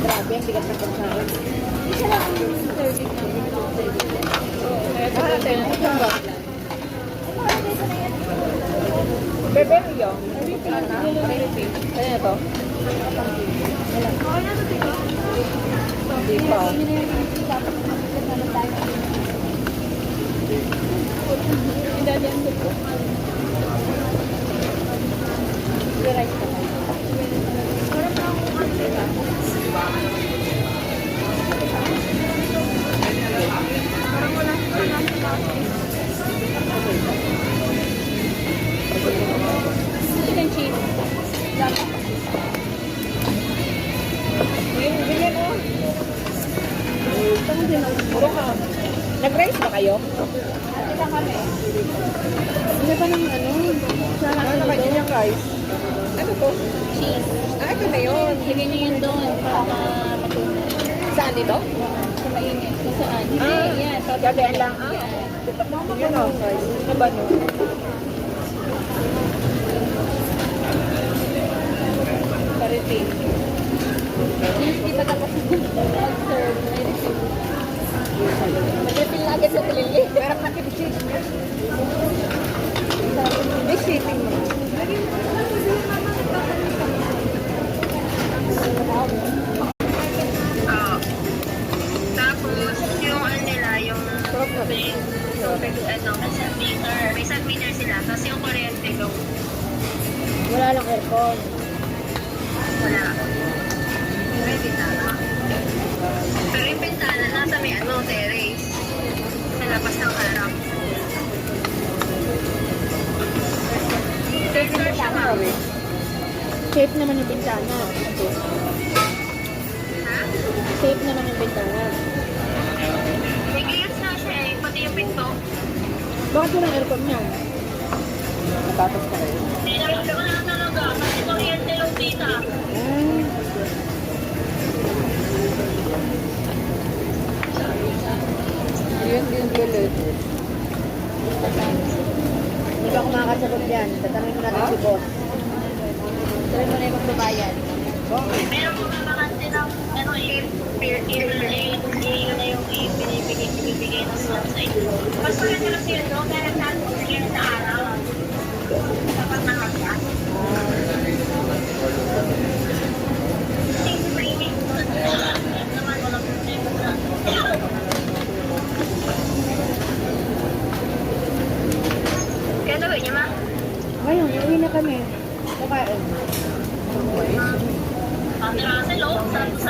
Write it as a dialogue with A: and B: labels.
A: Grabe, ang bigat ng pagkain.
B: Isa lang ang serving ng
A: Bebe yo. Kaya ito? Hindi pa.
B: chicken cheese.
A: Ganyan o. Puro ka. Nag-rice ba kayo?
B: Ito kami.
A: Hindi pa ng ano? Ano ba yun yung rice? Ano to?
B: Cheese.
A: Ito na yun.
B: Lagyan niyo yun doon para matunan.
A: Saan dito?
B: Sa mainit. Kung saan. Hindi, yan.
A: Gabihan lang. Yan o. Ano ba no?
B: Pa-refill. Hindi pa tapos mag-serve. Mag-refill na agad sa pilili.
A: Meron na kibisig. May shipping mo.
C: Tapos, yung ano nila, yung tubig, may submeter sila. Tapos yung kuryente, low.
A: Wala lang aircon.
C: Wala. May bintana. Pero yung bintana, nasa may terrace. Sa labas ng harap. Sensor siya, ma'am.
A: Safe naman yung bintana.
C: Ha?
A: Safe naman yung bintana.
C: May glass na siya eh, pati yung pinto.
A: Bakit walang aircon niya? Natatas ka rin.
C: Hindi na talaga, kasi kuryente yung tita.
A: Yun din ulit. Hindi ba ako makakasagot yan? Tatanungin ko natin si boss.
B: Try mo na yung magbabayad.
C: Meron po ba mga